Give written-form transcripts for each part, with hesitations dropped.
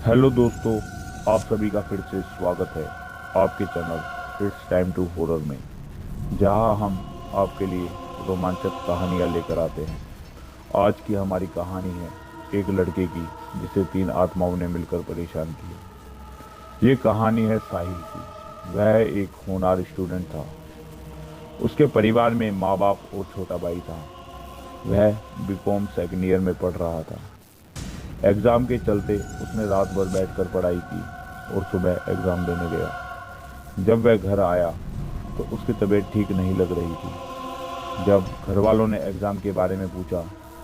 Hello दोस्तों, आप सभी का फिर से स्वागत है आपके channel it's time to horror में, जहां हम आपके लिए रोमांचक कहानियां लेकर आते हैं। आज की हमारी कहानी है एक लड़के की जिसे तीन आत्माओं ने मिलकर परेशान किया। ये कहानी है साहिल की। वह एक होनहार स्टूडेंट था। उसके परिवार में माँ बाप और छोटा भाई था। वह बीकॉम सेकंड ईयर में पढ़ रहा था। एग्जाम के चलते उसने रात भर बैठकर पढ़ाई की और सुबह एग्जाम देने गया। जब वह घर आया तो उसकी तबीयत ठीक नहीं लग रही थी। जब घर वालों ने एग्जाम के बारे में पूछा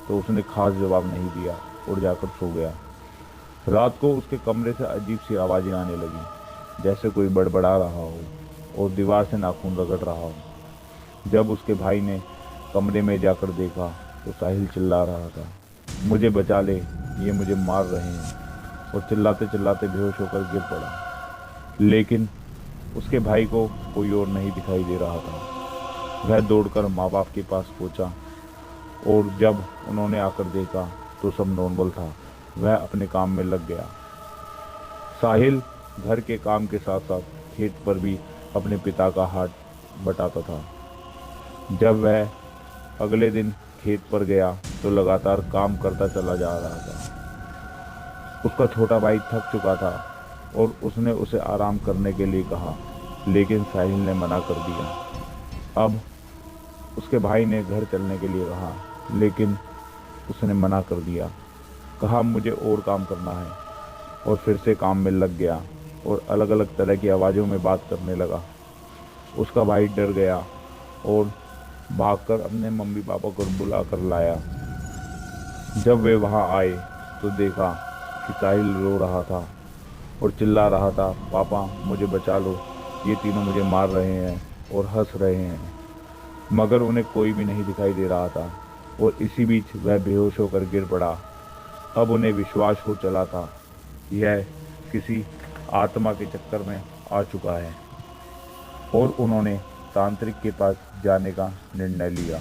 तो उसने खास जवाब नहीं दिया और जाकर सो गया। रात को उसके कमरे से अजीब सी आवाजें आने लगी, जैसे कोई बड़बड़ा रहा हो और दीवार से नाखून रगड़ रहा हो। जब उसके भाई ने कमरे में जाकर देखा तो साहिल चिल्ला रहा था, मुझे बचा ले, ये मुझे मार रहे हैं, और चिल्लाते चिल्लाते बेहोश होकर गिर पड़ा। लेकिन उसके भाई को कोई और नहीं दिखाई दे रहा था। वह दौड़कर माँ बाप के पास पहुंचा और जब उन्होंने आकर देखा तो सब नॉर्मल था। वह अपने काम में लग गया। साहिल घर के काम के साथ साथ खेत पर भी अपने पिता का हाथ बटाता था। जब वह अगले दिन खेत पर गया तो लगातार काम करता चला जा रहा था। उसका छोटा भाई थक चुका था और उसने उसे आराम करने के लिए कहा, लेकिन साहिल ने मना कर दिया। अब उसके भाई ने घर चलने के लिए कहा, लेकिन उसने मना कर दिया। कहा, मुझे और काम करना है, और फिर से काम में लग गया और अलग अलग तरह की आवाज़ों में बात करने लगा। उसका भाई डर गया और भागकर अपने मम्मी पापा को बुला कर लाया। जब वे वहां आए तो देखा कि साहिल रो रहा था और चिल्ला रहा था, पापा मुझे बचा लो, ये तीनों मुझे मार रहे हैं, और हंस रहे हैं। मगर उन्हें कोई भी नहीं दिखाई दे रहा था और इसी बीच वह बेहोश होकर गिर पड़ा। अब उन्हें विश्वास हो चला था यह किसी आत्मा के चक्कर में आ चुका है और उन्होंने तांत्रिक के पास जाने का निर्णय लिया।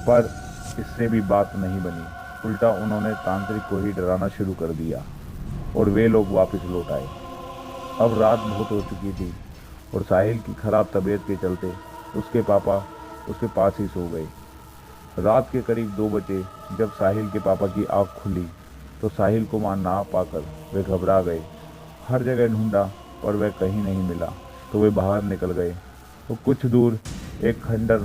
पर इससे भी बात नहीं बनी। उल्टा उन्होंने तांत्रिक को ही डराना शुरू कर दिया और वे लोग वापस लौट आए। अब रात बहुत हो चुकी थी और साहिल की खराब तबीयत के चलते उसके पापा उसके पास ही सो गए। रात के करीब 2 बजे जब साहिल के पापा की आंख खुली तो साहिल को वहां ना पाकर वे घबरा गए। हर जगह ढूंढा पर वह कहीं नहीं मिला तो वे बाहर निकल गए। तो कुछ दूर एक खंडर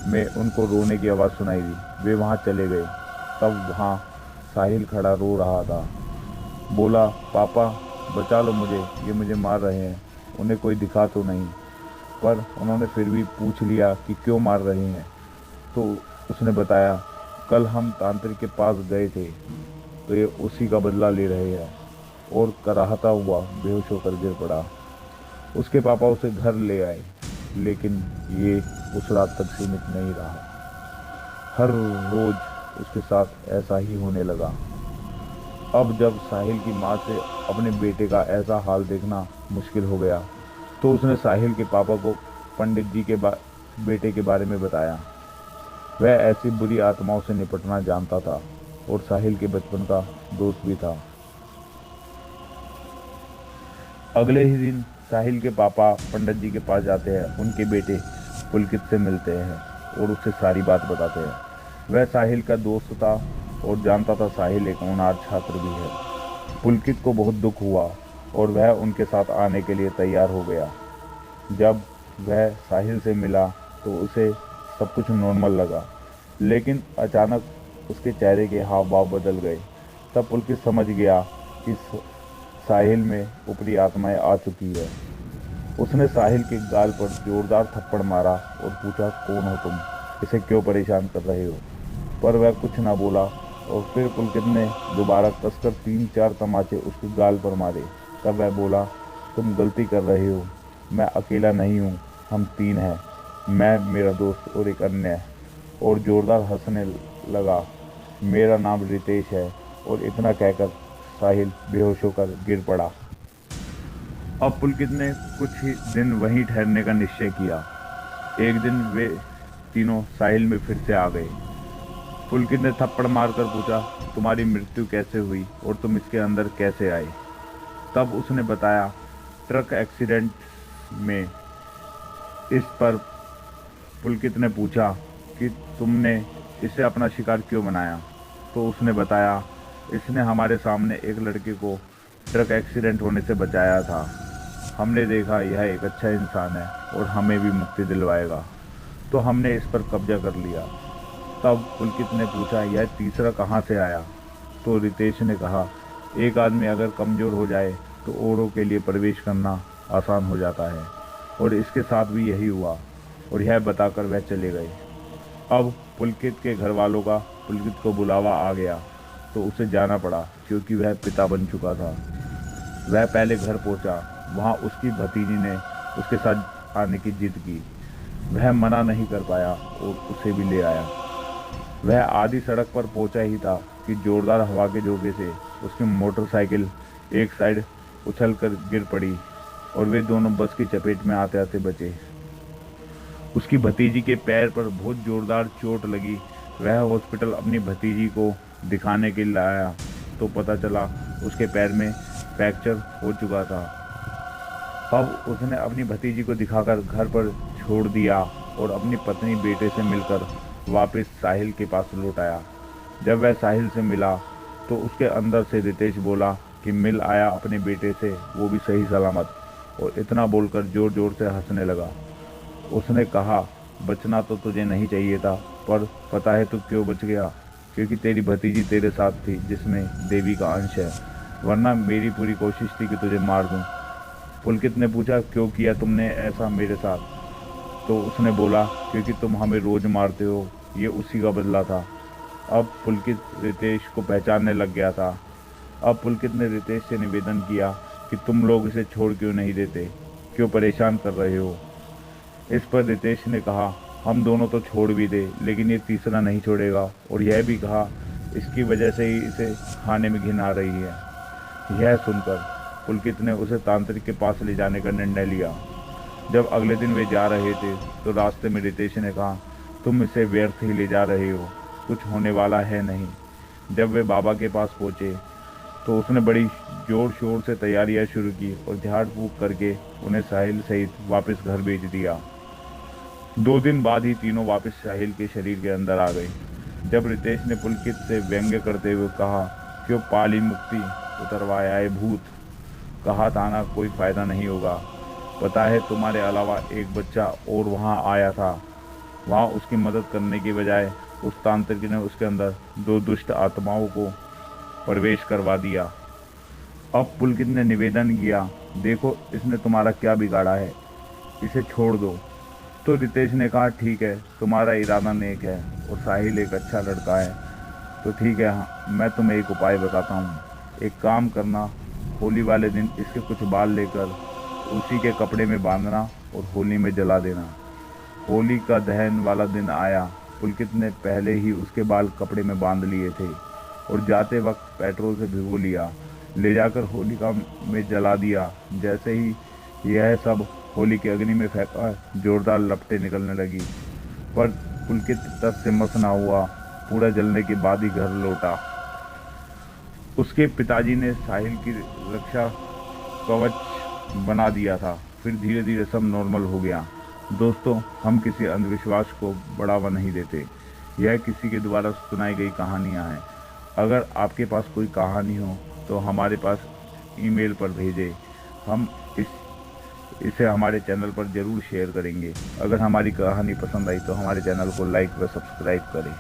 में उनको रोने की आवाज़ सुनाई दी। वे वहां चले गए। तब वहां साहिल खड़ा रो रहा था। बोला, पापा बचा लो मुझे, ये मुझे मार रहे हैं। उन्हें कोई दिखा तो नहीं, पर उन्होंने फिर भी पूछ लिया कि क्यों मार रहे हैं। तो उसने बताया, कल हम तांत्रिक के पास गए थे तो ये उसी का बदला ले रहे हैं, और कराहता हुआ बेहोश होकर गिर पड़ा। उसके पापा उसे घर ले आए, लेकिन ये उस रात तक सीमित नहीं रहा। हर रोज उसके साथ ऐसा ही होने लगा। अब जब साहिल की माँ से अपने बेटे का ऐसा हाल देखना मुश्किल हो गया तो उसने साहिल के पापा को पंडित जी के बेटे के बारे में बताया। वह ऐसी बुरी आत्माओं से निपटना जानता था और साहिल के बचपन का दोस्त भी था। अगले ही दिन साहिल के पापा पंडित जी के पास जाते हैं। उनके बेटे पुलकित से मिलते हैं और उससे सारी बात बताते हैं। वह साहिल का दोस्त था और जानता था साहिल एक होनहार छात्र भी है। पुलकित को बहुत दुख हुआ और वह उनके साथ आने के लिए तैयार हो गया। जब वह साहिल से मिला तो उसे सब कुछ नॉर्मल लगा, लेकिन अचानक उसके चेहरे के हाव भाव बदल गए। तब पुलकित समझ गया कि साहिल में ऊपरी आत्माएं आ चुकी है। उसने साहिल के गाल पर जोरदार थप्पड़ मारा और पूछा, कौन हो तुम, इसे क्यों परेशान कर रहे हो। पर वह कुछ ना बोला और फिर पुलकित ने दोबारा कसकर 3-4 तमाचे उसके गाल पर मारे। तब वह बोला, तुम गलती कर रहे हो, मैं अकेला नहीं हूँ, हम 3 हैं, मैं, मेरा दोस्त और एक अन्य है। और जोरदार हंसने लगा। मेरा नाम रितेश है। और इतना कहकर साहिल बेहोश होकर गिर पड़ा। अब पुलकित ने कुछ ही दिन वहीं ठहरने का निश्चय किया। एक दिन वे तीनों साहिल में फिर से आ गए पुलकित ने थप्पड़ मारकर पूछा, तुम्हारी मृत्यु कैसे हुई और तुम इसके अंदर कैसे आए? तब उसने बताया, ट्रक एक्सीडेंट में। इस पर पुलकित ने पूछा कि तुमने इसे अपना शिकार क्यों बनाया? तो उसने बताया, इसने हमारे सामने एक लड़के को ट्रक एक्सीडेंट होने से बचाया था। हमने देखा यह एक अच्छा इंसान है और हमें भी मुक्ति दिलवाएगा, तो हमने इस पर कब्जा कर लिया। तब पुलकित ने पूछा, यह तीसरा कहाँ से आया? तो रितेश ने कहा, एक आदमी अगर कमज़ोर हो जाए तो औरों के लिए प्रवेश करना आसान हो जाता है, और इसके साथ भी यही हुआ। और यह बताकर वह चले गए। अब पुलकित के घर वालों का पुलकित को बुलावा आ गया, तो उसे जाना पड़ा क्योंकि वह पिता बन चुका था। वह पहले घर पहुंचा। वहां उसकी भतीजी ने उसके साथ आने की जिद की। वह मना नहीं कर पाया और उसे भी ले आया। वह आधी सड़क पर पहुंचा ही था कि जोरदार हवा के झोंके से उसकी मोटरसाइकिल एक साइड उछलकर गिर पड़ी और वे दोनों बस की चपेट में आते आते बचे। उसकी भतीजी के पैर पर बहुत जोरदार चोट लगी। वह हॉस्पिटल अपनी भतीजी को दिखाने के लिए आया तो पता चला उसके पैर में फ्रैक्चर हो चुका था। अब उसने अपनी भतीजी को दिखाकर घर पर छोड़ दिया और अपनी पत्नी बेटे से मिलकर वापस साहिल के पास लौट आया। जब वह साहिल से मिला तो उसके अंदर से रितेश बोला कि मिल आया अपने बेटे से, वो भी सही सलामत, और इतना बोलकर जोर जोर से हंसने लगा। उसने कहा, बचना तो तुझे नहीं चाहिए था, पर पता है तू क्यों बच गया? क्योंकि तेरी भतीजी तेरे साथ थी जिसमें देवी का अंश है, वरना मेरी पूरी कोशिश थी कि तुझे मार दूं। पुलकित ने पूछा, क्यों किया तुमने ऐसा मेरे साथ? तो उसने बोला, क्योंकि तुम हमें रोज मारते हो, ये उसी का बदला था। अब पुलकित रितेश को पहचानने लग गया था। अब पुलकित ने रितेश से निवेदन किया कि तुम लोग इसे छोड़ क्यों नहीं देते, क्यों परेशान कर रहे हो? इस पर रितेश ने कहा, हम दोनों तो छोड़ भी दे, लेकिन ये तीसरा नहीं छोड़ेगा, और यह भी कहा इसकी वजह से ही इसे खाने में घिन आ रही है। यह सुनकर पुलकित ने उसे तांत्रिक के पास ले जाने का निर्णय लिया। जब अगले दिन वे जा रहे थे तो रास्ते में रितेश ने कहा, तुम इसे व्यर्थ ही ले जा रहे हो, कुछ होने वाला है नहीं। जब वे बाबा के पास पहुंचे तो उसने बड़ी जोर शोर से तैयारियां शुरू की और झाड़ फूक करके उन्हें साहिल सहित वापस घर भेज दिया। 2 दिन बाद ही तीनों वापस साहिल के शरीर के अंदर आ गए। जब रितेश ने पुलकित से व्यंग्य करते हुए कहा, क्यों पाली मुक्ति उतरवाया है भूत, कहा था ना कोई फायदा नहीं होगा। पता है तुम्हारे अलावा एक बच्चा और वहां आया था, वहां उसकी मदद करने की बजाय उस तांत्रिक ने उसके अंदर 2 दुष्ट आत्माओं को प्रवेश करवा दिया। अब पुलकित ने निवेदन किया, देखो इसने तुम्हारा क्या बिगाड़ा है, इसे छोड़ दो। तो रितेश ने कहा, ठीक है, तुम्हारा इरादा नेक है और साहिल एक अच्छा लड़का है, तो ठीक है, मैं तुम्हें एक उपाय बताता हूँ। एक काम करना, होली वाले दिन इसके कुछ बाल लेकर उसी के कपड़े में बांधना और होली में जला देना। होली का दहन वाला दिन आया। पुलकित ने पहले ही उसके बाल कपड़े में बांध लिए थे और जाते वक्त पेट्रोल से भिगो लिया, ले जाकर होलिका में जला दिया। जैसे ही यह सब होली की अग्नि में फेंका, जोरदार लपटें निकलने लगी, पर पुलकित तब से मस ना हुआ। पूरा जलने के बाद ही घर लौटा। उसके पिताजी ने साहिल की रक्षा कवच बना दिया था। फिर धीरे धीरे सब नॉर्मल हो गया। दोस्तों, हम किसी अंधविश्वास को बढ़ावा नहीं देते, यह किसी के द्वारा सुनाई गई कहानियां हैं। अगर आपके पास कोई कहानी हो तो हमारे पास ईमेल पर भेजें। हम इसे हमारे चैनल पर ज़रूर शेयर करेंगे। अगर हमारी कहानी पसंद आई तो हमारे चैनल को लाइक व सब्सक्राइब करें।